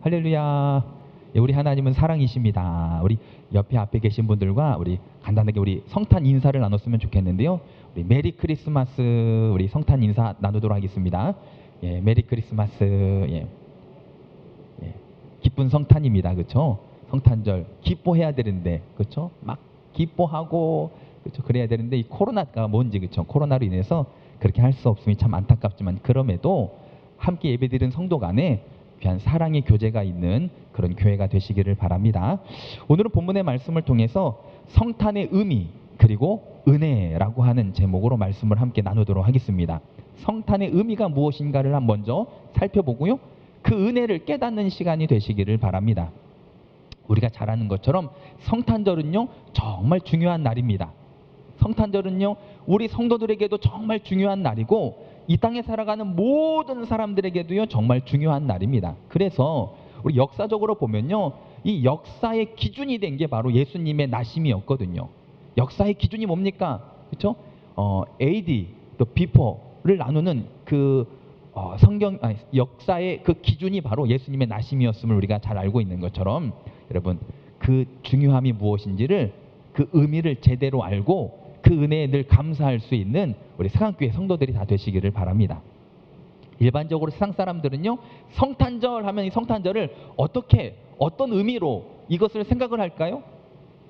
할렐루야. 예, 우리 하나님은 사랑이십니다. 우리 옆에 앞에 계신 분들과 우리 간단하게 우리 성탄 인사를 나눴으면 좋겠는데요. 우리 메리 크리스마스 우리 성탄 인사 나누도록 하겠습니다. 예, 메리 크리스마스. 예. 예. 기쁜 성탄입니다. 그렇죠? 성탄절 기뻐해야 되는데 그렇죠? 막 기뻐하고 그렇죠? 그래야 되는데 이 코로나가 뭔지 그렇죠? 코로나로 인해서 그렇게 할 수 없음이 참 안타깝지만 그럼에도 함께 예배드리는 성도 간에 귀한 사랑의 교제가 있는 그런 교회가 되시기를 바랍니다. 오늘은 본문의 말씀을 통해서 성탄의 의미 그리고 은혜라고 하는 제목으로 말씀을 함께 나누도록 하겠습니다. 성탄의 의미가 무엇인가를 먼저 살펴보고요. 그 은혜를 깨닫는 시간이 되시기를 바랍니다. 우리가 잘 아는 것처럼 성탄절은요 정말 중요한 날입니다. 성탄절은요 우리 성도들에게도 정말 중요한 날이고 이 땅에 살아가는 모든 사람들에게도요 정말 중요한 날입니다. 그래서 우리 역사적으로 보면요 이 역사의 기준이 된 게 바로 예수님의 나심이었거든요. 역사의 기준이 뭡니까? 그렇죠? AD 또 before를 나누는 그 역사의 그 기준이 바로 예수님의 나심이었음을 우리가 잘 알고 있는 것처럼 여러분 그 중요함이 무엇인지를 그 의미를 제대로 알고 그 은혜에 늘 감사할 수 있는 우리 세상교회 성도들이 다 되시기를 바랍니다. 일반적으로 세상 사람들은요 성탄절 하면 이 성탄절을 어떤 의미로 이것을 생각을 할까요?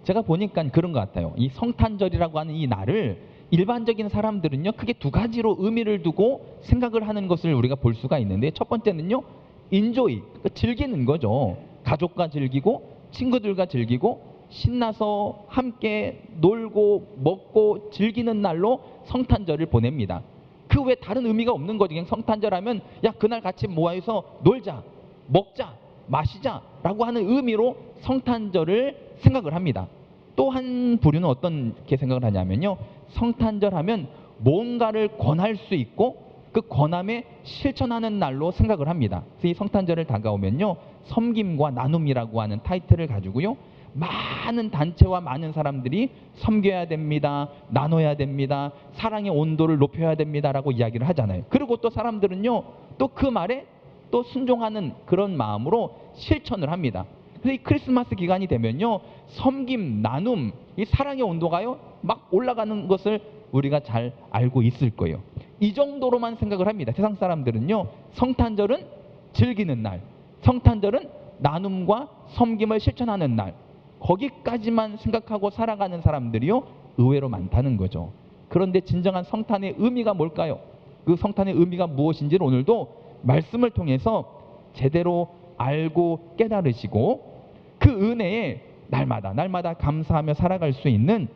제가 보니까 그런 것 같아요. 이 성탄절이라고 하는 이 날을 일반적인 사람들은요 크게 두 가지로 의미를 두고 생각을 하는 것을 우리가 볼 수가 있는데 첫 번째는요 인조이 그러니까 즐기는 거죠. 가족과 즐기고 친구들과 즐기고 신나서 함께 놀고 먹고 즐기는 날로 성탄절을 보냅니다. 그 외에 다른 의미가 없는 거죠. 그냥 성탄절 하면 야 그날 같이 모여서 놀자 먹자 마시자 라고 하는 의미로 성탄절을 생각을 합니다. 또 한 부류는 어떻게 생각을 하냐면요 성탄절 하면 뭔가를 권할 수 있고 그 권함에 실천하는 날로 생각을 합니다. 그래서 이 성탄절을 다가오면요 섬김과 나눔이라고 하는 타이틀을 가지고요 많은 단체와 많은 사람들이 섬겨야 됩니다. 나눠야 됩니다. 사랑의 온도를 높여야 됩니다라고 이야기를 하잖아요. 그리고 또 사람들은요 또 그 말에 또 순종하는 그런 마음으로 실천을 합니다. 그래서 이 크리스마스 기간이 되면요 섬김, 나눔, 이 사랑의 온도가요 막 올라가는 것을 우리가 잘 알고 있을 거예요. 이 정도로만 생각을 합니다. 세상 사람들은요 성탄절은 즐기는 날, 성탄절은 나눔과 섬김을 실천하는 날 거기까지만 생각하고 살아가는 사람들이요 의외로 많다는 거죠. 그런데 진정한 성탄의 의미가 뭘까요? 그 성탄의 의미가 무엇인지를 오늘도 말씀을 통해서 제대로 알고 깨달으시고 그 은혜에 날마다 감사하며 살아갈 수 있는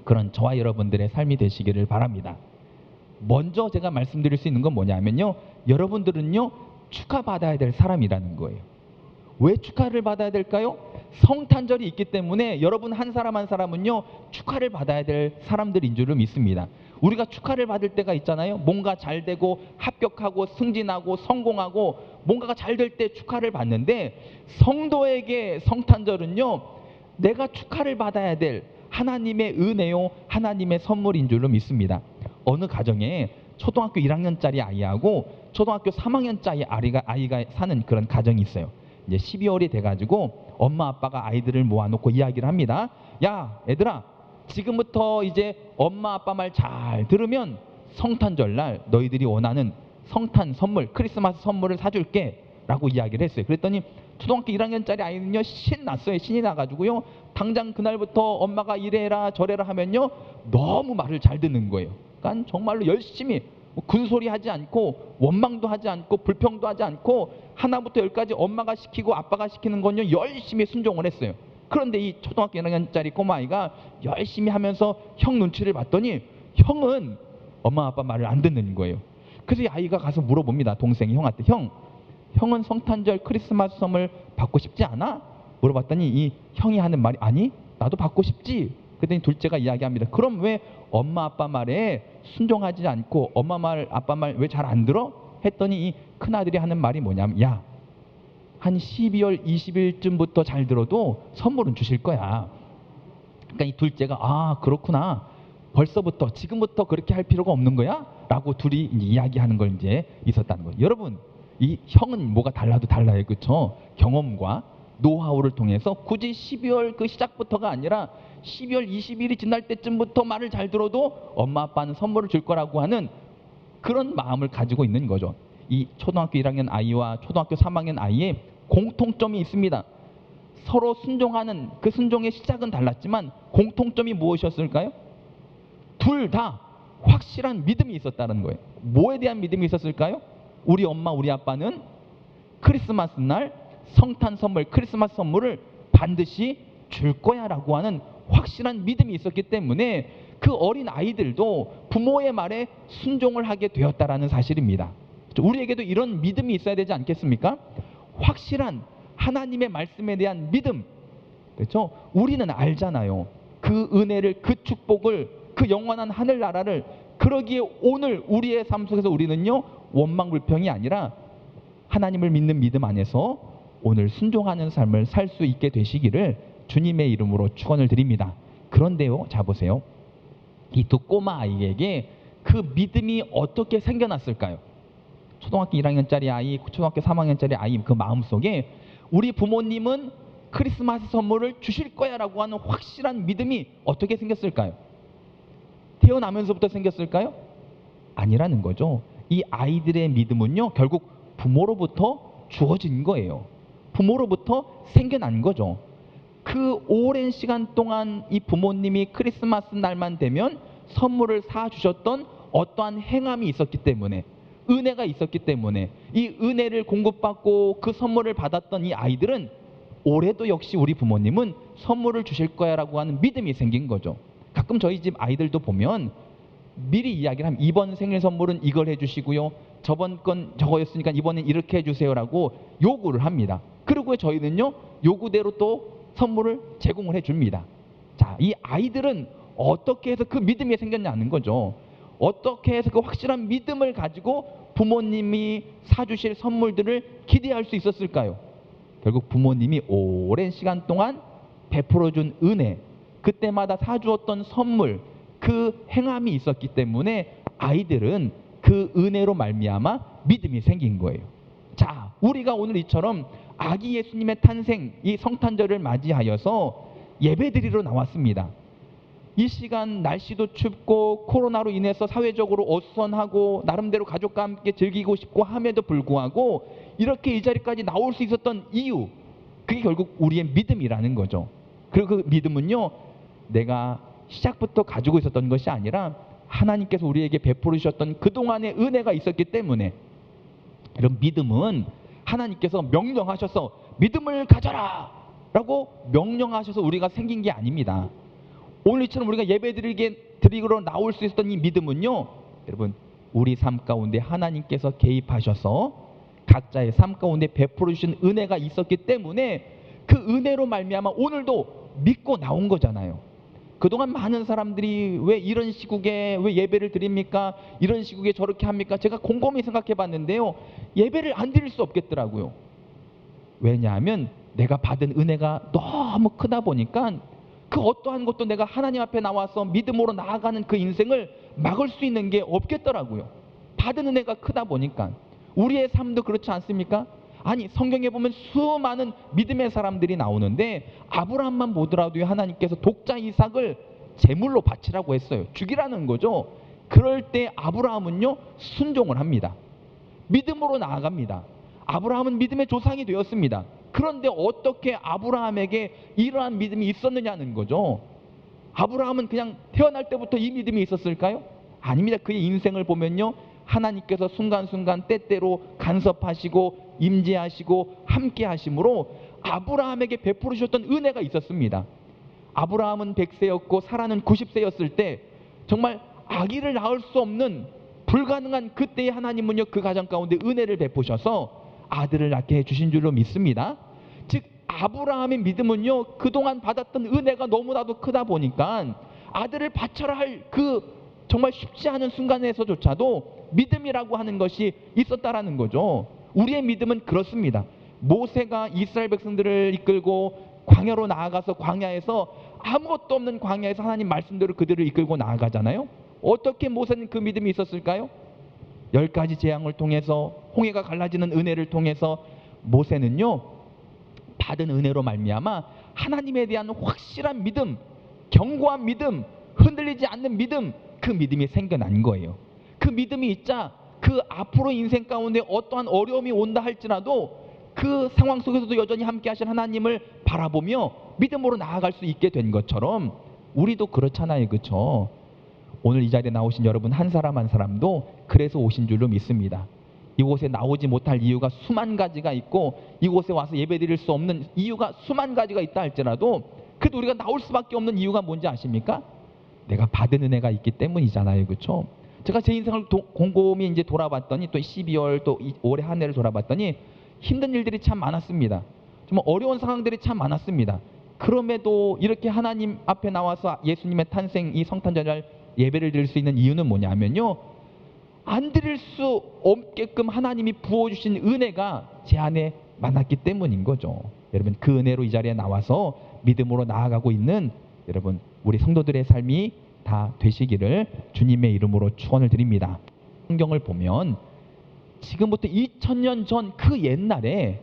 그런 저와 여러분들의 삶이 되시기를 바랍니다. 먼저 제가 말씀드릴 수 있는 건 뭐냐면요 여러분들은요 축하받아야 될 사람이라는 거예요. 왜 축하를 받아야 될까요? 성탄절이 있기 때문에 여러분 한 사람 한 사람은요 축하를 받아야 될 사람들인 줄을 믿습니다. 우리가 축하를 받을 때가 있잖아요. 뭔가 잘 되고 합격하고 승진하고 성공하고 뭔가가 잘 될 때 축하를 받는데 성도에게 성탄절은요 내가 축하를 받아야 될 하나님의 은혜요 하나님의 선물인 줄로 믿습니다. 어느 가정에 초등학교 1학년짜리 아이하고 초등학교 3학년짜리 아이가 사는 그런 가정이 있어요. 이제 12월이 돼가지고 엄마 아빠가 아이들을 모아놓고 이야기를 합니다. 야 얘들아 지금부터 이제 엄마 아빠 말 잘 들으면 성탄절 날 너희들이 원하는 성탄 선물 크리스마스 선물을 사줄게 라고 이야기를 했어요. 그랬더니 초등학교 1학년짜리 아이는요 신났어요. 신이 나가지고요 당장 그날부터 엄마가 이래라 저래라 하면요 너무 말을 잘 듣는 거예요. 그러니까 정말로 열심히 군소리 하지 않고 원망도 하지 않고 불평도 하지 않고 하나부터 열까지 엄마가 시키고 아빠가 시키는 건요 열심히 순종을 했어요. 그런데 이 초등학교 1학년짜리 꼬마아이가 열심히 하면서 형 눈치를 봤더니 형은 엄마 아빠 말을 안 듣는 거예요. 그래서 이 아이가 가서 물어봅니다. 동생이 형한테 형은 성탄절 크리스마스 선물 받고 싶지 않아? 물어봤더니 이 형이 하는 말이 아니 나도 받고 싶지. 그랬더니 둘째가 이야기합니다. 그럼 왜 엄마 아빠 말에 순종하지 않고 엄마 말 아빠 말 왜 잘 안 들어? 했더니 이 큰아들이 하는 말이 뭐냐면 야 한 12월 20일쯤부터 잘 들어도 선물은 주실 거야. 그러니까 이 둘째가 아 그렇구나 지금부터 그렇게 할 필요가 없는 거야? 라고 둘이 이제 이야기하는 걸 이제 있었다는 거예요. 여러분 이 형은 뭐가 달라도 달라요. 그렇죠? 경험과 노하우를 통해서 굳이 12월 그 시작부터가 아니라 12월 20일이 지날 때쯤부터 말을 잘 들어도 엄마 아빠는 선물을 줄 거라고 하는 그런 마음을 가지고 있는 거죠. 이 초등학교 1학년 아이와 초등학교 3학년 아이의 공통점이 있습니다. 서로 순종하는 그 순종의 시작은 달랐지만 공통점이 무엇이었을까요? 둘 다 확실한 믿음이 있었다는 거예요. 뭐에 대한 믿음이 있었을까요? 우리 엄마 우리 아빠는 크리스마스 날 성탄 선물, 크리스마스 선물을 반드시 줄 거야 라고 하는 확실한 믿음이 있었기 때문에 그 어린 아이들도 부모의 말에 순종을 하게 되었다라는 사실입니다. 우리에게도 이런 믿음이 있어야 되지 않겠습니까? 확실한 하나님의 말씀에 대한 믿음. 그렇죠? 우리는 알잖아요. 그 은혜를, 그 축복을, 그 영원한 하늘나라를. 그러기에 오늘 우리의 삶 속에서 우리는요, 원망불평이 아니라 하나님을 믿는 믿음 안에서 오늘 순종하는 삶을 살 수 있게 되시기를 주님의 이름으로 축원을 드립니다. 그런데요, 자 보세요. 이 두 꼬마 아이에게 그 믿음이 어떻게 생겨났을까요? 초등학교 1학년짜리 아이, 초등학교 3학년짜리 아이 그 마음속에 우리 부모님은 크리스마스 선물을 주실 거야 라고 하는 확실한 믿음이 어떻게 생겼을까요? 태어나면서부터 생겼을까요? 아니라는 거죠. 이 아이들의 믿음은요, 결국 부모로부터 주어진 거예요. 부모로부터 생겨난 거죠. 그 오랜 시간 동안 이 부모님이 크리스마스 날만 되면 선물을 사주셨던 어떠한 행함이 있었기 때문에, 은혜가 있었기 때문에 이 은혜를 공급받고 그 선물을 받았던 이 아이들은 올해도 역시 우리 부모님은 선물을 주실 거야 라고 하는 믿음이 생긴 거죠. 가끔 저희 집 아이들도 보면 미리 이야기를 하면 이번 생일 선물은 이걸 해주시고요, 저번 건 저거였으니까 이번엔 이렇게 해주세요 라고 요구를 합니다. 그리고 저희는요, 요구대로 또 선물을 제공을 해줍니다. 자, 이 아이들은 어떻게 해서 그 믿음이 생겼냐는 거죠. 어떻게 해서 그 확실한 믿음을 가지고 부모님이 사주실 선물들을 기대할 수 있었을까요? 결국 부모님이 오랜 시간 동안 베풀어준 은혜, 그때마다 사주었던 선물, 그 행함이 있었기 때문에 아이들은 그 은혜로 말미암아 믿음이 생긴 거예요. 자, 우리가 오늘 이처럼 아기 예수님의 탄생, 이 성탄절을 맞이하여서 예배드리러 나왔습니다. 이 시간 날씨도 춥고 코로나로 인해서 사회적으로 어수선하고 나름대로 가족과 함께 즐기고 싶고 함에도 불구하고 이렇게 이 자리까지 나올 수 있었던 이유, 그게 결국 우리의 믿음이라는 거죠. 그리고 그 믿음은요, 내가 시작부터 가지고 있었던 것이 아니라 하나님께서 우리에게 베풀어 주셨던 그동안의 은혜가 있었기 때문에, 이런 믿음은 하나님께서 명령하셔서 믿음을 가져라 라고 명령하셔서 우리가 생긴 게 아닙니다. 오늘 이처럼 우리가 예배드리러 나올 수 있었던 이 믿음은요, 여러분, 우리 삶 가운데 하나님께서 개입하셔서 각자의 삶 가운데 베풀어 주신 은혜가 있었기 때문에 그 은혜로 말미암아 오늘도 믿고 나온 거잖아요. 그동안 많은 사람들이 왜 이런 시국에 왜 예배를 드립니까? 이런 시국에 저렇게 합니까? 제가 곰곰이 생각해 봤는데요, 예배를 안 드릴 수 없겠더라고요. 왜냐하면 내가 받은 은혜가 너무 크다 보니까 그 어떠한 것도 내가 하나님 앞에 나와서 믿음으로 나아가는 그 인생을 막을 수 있는 게 없겠더라고요. 받은 은혜가 크다 보니까. 우리의 삶도 그렇지 않습니까? 아니, 성경에 보면 수많은 믿음의 사람들이 나오는데 아브라함만 보더라도 하나님께서 독자 이삭을 제물로 바치라고 했어요. 죽이라는 거죠. 그럴 때 아브라함은요, 순종을 합니다. 믿음으로 나아갑니다. 아브라함은 믿음의 조상이 되었습니다. 그런데 어떻게 아브라함에게 이러한 믿음이 있었느냐는 거죠. 아브라함은 그냥 태어날 때부터 이 믿음이 있었을까요? 아닙니다. 그의 인생을 보면요, 하나님께서 순간순간 때때로 간섭하시고 임재하시고 함께 하심으로 아브라함에게 베풀어 주셨던 은혜가 있었습니다. 아브라함은 100세였고 사라는 90세였을 때 정말 아기를 낳을 수 없는 불가능한 그때의 하나님은요, 그 가정 가운데 은혜를 베푸셔서 아들을 낳게 해주신 줄로 믿습니다. 즉 아브라함의 믿음은요, 그동안 받았던 은혜가 너무나도 크다 보니까 아들을 바쳐라 할 그 정말 쉽지 않은 순간에서조차도 믿음이라고 하는 것이 있었다라는 거죠. 우리의 믿음은 그렇습니다. 모세가 이스라엘 백성들을 이끌고 광야로 나아가서 광야에서 아무것도 없는 광야에서 하나님 말씀대로 그들을 이끌고 나아가잖아요. 어떻게 모세는 그 믿음이 있었을까요? 10가지 재앙을 통해서, 홍해가 갈라지는 은혜를 통해서 모세는요, 받은 은혜로 말미암아 하나님에 대한 확실한 믿음, 견고한 믿음, 흔들리지 않는 믿음, 그 믿음이 생겨난 거예요. 그 믿음이 있자 그 앞으로 인생 가운데 어떠한 어려움이 온다 할지라도 그 상황 속에서도 여전히 함께 하신 하나님을 바라보며 믿음으로 나아갈 수 있게 된 것처럼 우리도 그렇잖아요. 그렇죠? 오늘 이 자리에 나오신 여러분 한 사람 한 사람도 그래서 오신 줄로 믿습니다. 이곳에 나오지 못할 이유가 수만 가지가 있고 이곳에 와서 예배드릴 수 없는 이유가 수만 가지가 있다 할지라도 그래도 우리가 나올 수밖에 없는 이유가 뭔지 아십니까? 내가 받은 은혜가 있기 때문이잖아요. 그렇죠? 제가 제 인생을 곰곰이 이제 돌아봤더니 또 12월 또 올해 한 해를 돌아봤더니 힘든 일들이 참 많았습니다. 정말 어려운 상황들이 참 많았습니다. 그럼에도 이렇게 하나님 앞에 나와서 예수님의 탄생 이 성탄절날 예배를 드릴 수 있는 이유는 뭐냐면요, 안 드릴 수 없게끔 하나님이 부어주신 은혜가 제 안에 많았기 때문인 거죠. 여러분, 그 은혜로 이 자리에 나와서 믿음으로 나아가고 있는 여러분 우리 성도들의 삶이 다 되시기를 주님의 이름으로 축원을 드립니다. 성경을 보면 지금부터 2000년 전 그 옛날에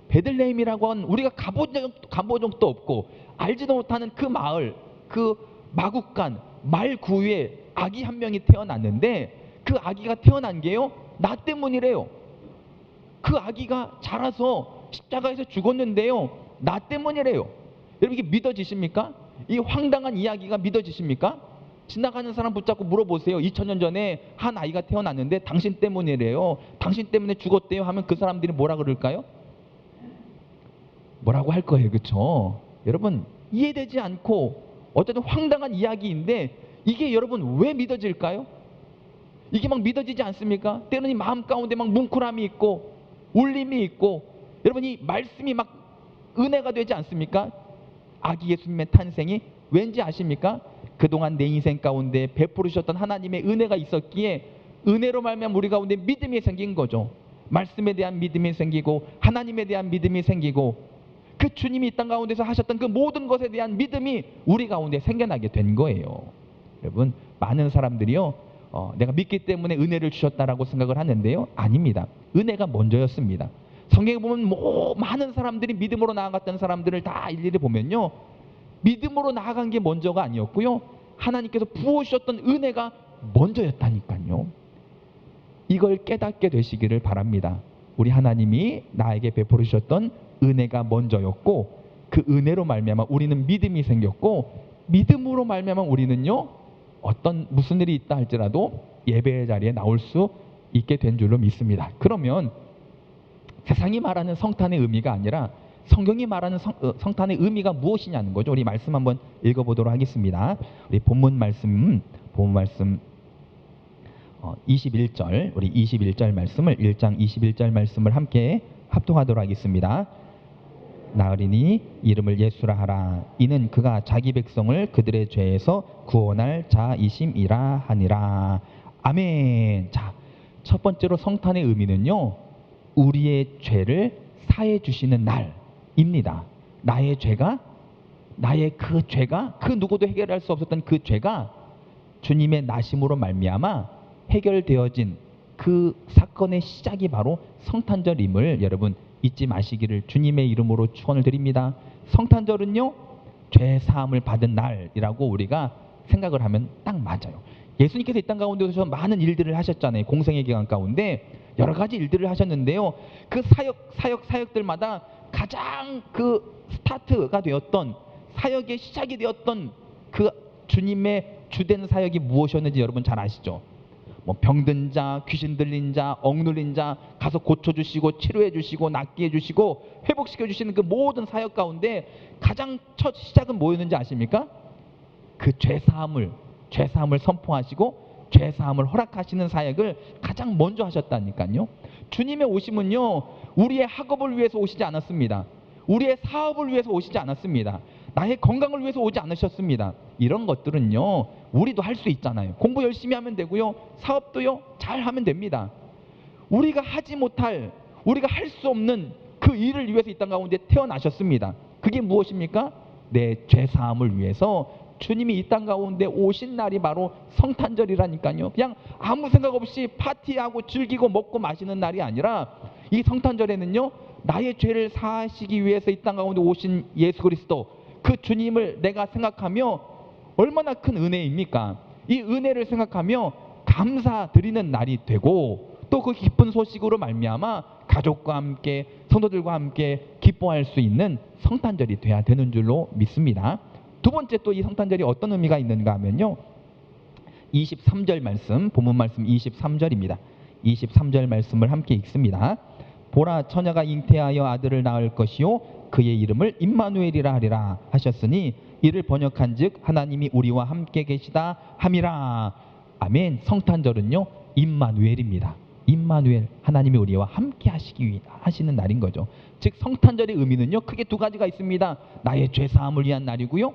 베들레헴이라고 하는 우리가 가본 적도 없고 알지도 못하는 그 마을, 그 마국간 말구유에 아기 한 명이 태어났는데 그 아기가 태어난 게요, 나 때문이래요. 그 아기가 자라서 십자가에서 죽었는데요, 나 때문이래요. 여러분, 이게 믿어지십니까? 이 황당한 이야기가 믿어지십니까? 지나가는 사람 붙잡고 물어보세요. 2000년 전에 한 아이가 태어났는데 당신 때문이래요, 당신 때문에 죽었대요 하면 그 사람들이 뭐라 그럴까요? 뭐라고 할 거예요. 그렇죠? 여러분, 이해되지 않고 어쨌든 황당한 이야기인데 이게 여러분 왜 믿어질까요? 이게 막 믿어지지 않습니까? 때로는 이 마음 가운데 막 뭉클함이 있고 울림이 있고 여러분 이 말씀이 막 은혜가 되지 않습니까? 아기 예수님의 탄생이 왠지 아십니까? 그동안 내 인생 가운데 베풀으셨던 하나님의 은혜가 있었기에 은혜로 말미암아 우리 가운데 믿음이 생긴 거죠. 말씀에 대한 믿음이 생기고 하나님에 대한 믿음이 생기고 그 주님이 이 땅 가운데서 하셨던 그 모든 것에 대한 믿음이 우리 가운데 생겨나게 된 거예요. 여러분, 많은 사람들이요, 내가 믿기 때문에 은혜를 주셨다라고 생각을 하는데요, 아닙니다. 은혜가 먼저였습니다. 성경에 보면 많은 사람들이 믿음으로 나아갔던 사람들을 다 일일이 보면요, 믿음으로 나아간 게 먼저가 아니었고요, 하나님께서 부어주셨던 은혜가 먼저였다니까요. 이걸 깨닫게 되시기를 바랍니다. 우리 하나님이 나에게 베풀어 주셨던 은혜가 먼저였고 그 은혜로 말미암아 우리는 믿음이 생겼고 믿음으로 말미암아 우리는요, 어떤 무슨 일이 있다 할지라도 예배의 자리에 나올 수 있게 된 줄로 믿습니다. 그러면 세상이 말하는 성탄의 의미가 아니라 성경이 말하는 성탄의 의미가 무엇이냐는 거죠. 우리 말씀 한번 읽어보도록 하겠습니다. 우리 본문 말씀 21절, 우리 21절 말씀을 1장 21절 말씀을 함께 합독하도록 하겠습니다. 나으리니 이름을 예수라 하라. 이는 그가 자기 백성을 그들의 죄에서 구원할 자이심이라 하니라. 아멘. 자, 첫 번째로 성탄의 의미는요, 우리의 죄를 사해 주시는 날입니다. 나의 죄가, 나의 그 죄가, 그 누구도 해결할 수 없었던 그 죄가 주님의 나심으로 말미암아 해결되어진 그 사건의 시작이 바로 성탄절임을 여러분 잊지 마시기를 주님의 이름으로 축원을 드립니다. 성탄절은요, 죄 사함을 받은 날이라고 우리가 생각을 하면 딱 맞아요. 예수님께서 이 땅 가운데 오셔서 많은 일들을 하셨잖아요. 공생의 기간 가운데 여러 가지 일들을 하셨는데요, 그 사역들마다 가장 그 스타트가 되었던, 사역의 시작이 되었던 그 주님의 주된 사역이 무엇이었는지 여러분 잘 아시죠? 뭐 병든 자, 귀신 들린 자, 억눌린 자 가서 고쳐주시고 치료해주시고 낫게 해주시고 회복시켜주시는 그 모든 사역 가운데 가장 첫 시작은 뭐였는지 아십니까? 그 죄사함을 선포하시고 죄사함을 허락하시는 사역을 가장 먼저 하셨다니까요. 주님의 오심은요, 우리의 학업을 위해서 오시지 않았습니다. 우리의 사업을 위해서 오시지 않았습니다. 나의 건강을 위해서 오지 않으셨습니다. 이런 것들은요, 우리도 할 수 있잖아요. 공부 열심히 하면 되고요, 사업도요 잘 하면 됩니다. 우리가 하지 못할, 우리가 할 수 없는 그 일을 위해서 이 땅 가운데 태어나셨습니다. 그게 무엇입니까? 내 죄사함을 위해서 주님이 이 땅 가운데 오신 날이 바로 성탄절이라니까요. 그냥 아무 생각 없이 파티하고 즐기고 먹고 마시는 날이 아니라 이 성탄절에는요, 나의 죄를 사하시기 위해서 이 땅 가운데 오신 예수 그리스도, 그 주님을 내가 생각하며 얼마나 큰 은혜입니까? 이 은혜를 생각하며 감사드리는 날이 되고, 또 그 기쁜 소식으로 말미암아 가족과 함께 성도들과 함께 기뻐할 수 있는 성탄절이 돼야 되는 줄로 믿습니다. 두 번째, 또 이 성탄절이 어떤 의미가 있는가 하면요, 23절 말씀, 본문 말씀 23절입니다. 23절 말씀을 함께 읽습니다. 보라, 처녀가 잉태하여 아들을 낳을 것이요 그의 이름을 임마누엘이라 하리라 하셨으니 이를 번역한즉 하나님이 우리와 함께 계시다 함이라. 아멘. 성탄절은요, 임마누엘입니다. 임마누엘, 하나님이 우리와 함께 하시는 날인 거죠. 즉 성탄절의 의미는요, 크게 두 가지가 있습니다. 나의 죄 사함을 위한 날이고요,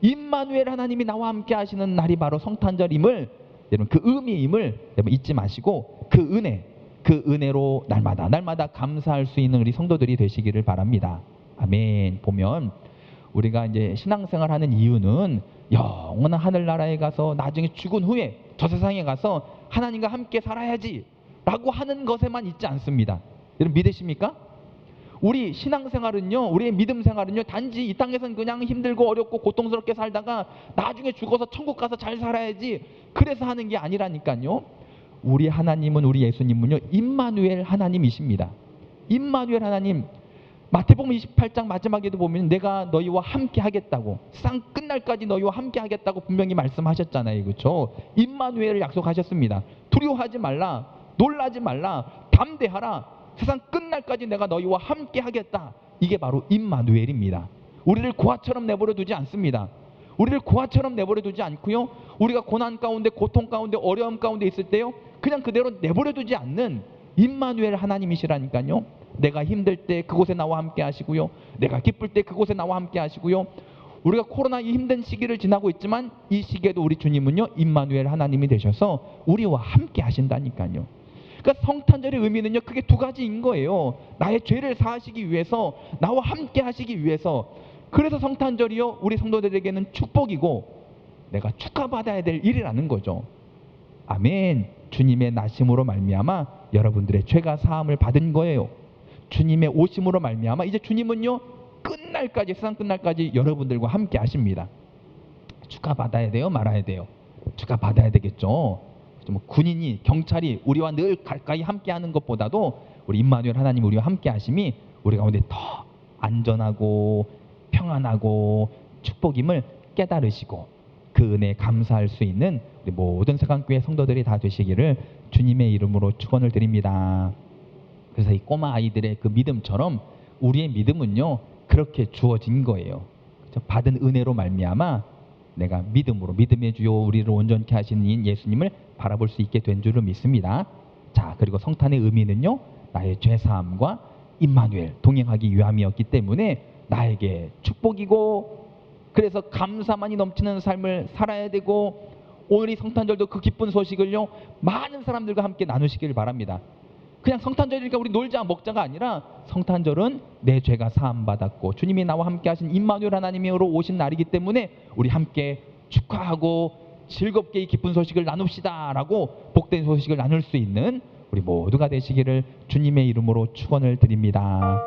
임마누엘, 하나님이 나와 함께 하시는 날이 바로 성탄절임을, 여러분 그 의미임을 여러분 잊지 마시고 그 은혜로 날마다 감사할 수 있는 우리 성도들이 되시기를 바랍니다. 아멘. 보면 우리가 이제 신앙생활하는 이유는 영원한 하늘나라에 가서 나중에 죽은 후에 저 세상에 가서 하나님과 함께 살아야지 라고 하는 것에만 있지 않습니다. 여러분 믿으십니까? 우리 신앙생활은요, 우리의 믿음생활은요, 단지 이 땅에서는 그냥 힘들고 어렵고 고통스럽게 살다가 나중에 죽어서 천국 가서 잘 살아야지 그래서 하는 게 아니라니까요. 우리 하나님은, 우리 예수님은요, 임마누엘 하나님이십니다. 임마누엘 하나님, 마태복음 28장 마지막에도 보면 내가 너희와 함께 하겠다고, 세상 끝날까지 너희와 함께 하겠다고 분명히 말씀하셨잖아요. 그렇죠? 임마누엘을 약속하셨습니다. 두려워하지 말라, 놀라지 말라, 담대하라, 세상 끝날까지 내가 너희와 함께 하겠다. 이게 바로 임마누엘입니다. 우리를 고아처럼 내버려 두지 않습니다. 우리를 고아처럼 내버려 두지 않고요, 우리가 고난 가운데, 고통 가운데, 어려움 가운데 있을 때요, 그냥 그대로 내버려 두지 않는 임마누엘 하나님이시라니까요. 내가 힘들 때 그곳에 나와 함께 하시고요, 내가 기쁠 때 그곳에 나와 함께 하시고요. 우리가 코로나 이 힘든 시기를 지나고 있지만 이 시기에도 우리 주님은요, 임마누엘 하나님이 되셔서 우리와 함께 하신다니까요. 그러니까 성탄절의 의미는요, 크게 두 가지인 거예요. 나의 죄를 사하시기 위해서, 나와 함께 하시기 위해서. 그래서 성탄절이요, 우리 성도들에게는 축복이고 내가 축하받아야 될 일이라는 거죠. 아멘. 주님의 나심으로 말미암아 여러분들의 죄가 사함을 받은 거예요. 주님의 오심으로 말미암아 이제 주님은요, 끝날까지, 세상 끝날까지 여러분들과 함께 하십니다. 축하받아야 돼요, 말아야 돼요? 축하받아야 되겠죠. 군인이, 경찰이 우리와 늘 가까이 함께하는 것보다도 우리 임마누엘 하나님 우리와 함께하심이 우리 가운데 더 안전하고 평안하고 축복임을 깨달으시고 그 은혜에 감사할 수 있는 우리 모든 세강교회 성도들이 다 되시기를 주님의 이름으로 축원을 드립니다. 그래서 이 꼬마 아이들의 그 믿음처럼 우리의 믿음은요, 그렇게 주어진 거예요. 받은 은혜로 말미암아 내가 믿음으로, 믿음의 주요 우리를 온전케 하시는 예수님을 바라볼 수 있게 된 줄을 믿습니다. 자, 그리고 성탄의 의미는요, 나의 죄사함과 임마누엘 동행하기 위함이었기 때문에 나에게 축복이고, 그래서 감사만이 넘치는 삶을 살아야 되고, 오늘 이 성탄절도 그 기쁜 소식을요, 많은 사람들과 함께 나누시길 바랍니다. 그냥 성탄절이니까 우리 놀자 먹자가 아니라, 성탄절은 내 죄가 사함받았고 주님이 나와 함께 하신 임마누엘 하나님으로 오신 날이기 때문에 우리 함께 축하하고 즐겁게 이 기쁜 소식을 나눕시다 라고 복된 소식을 나눌 수 있는 우리 모두가 되시기를 주님의 이름으로 축원을 드립니다.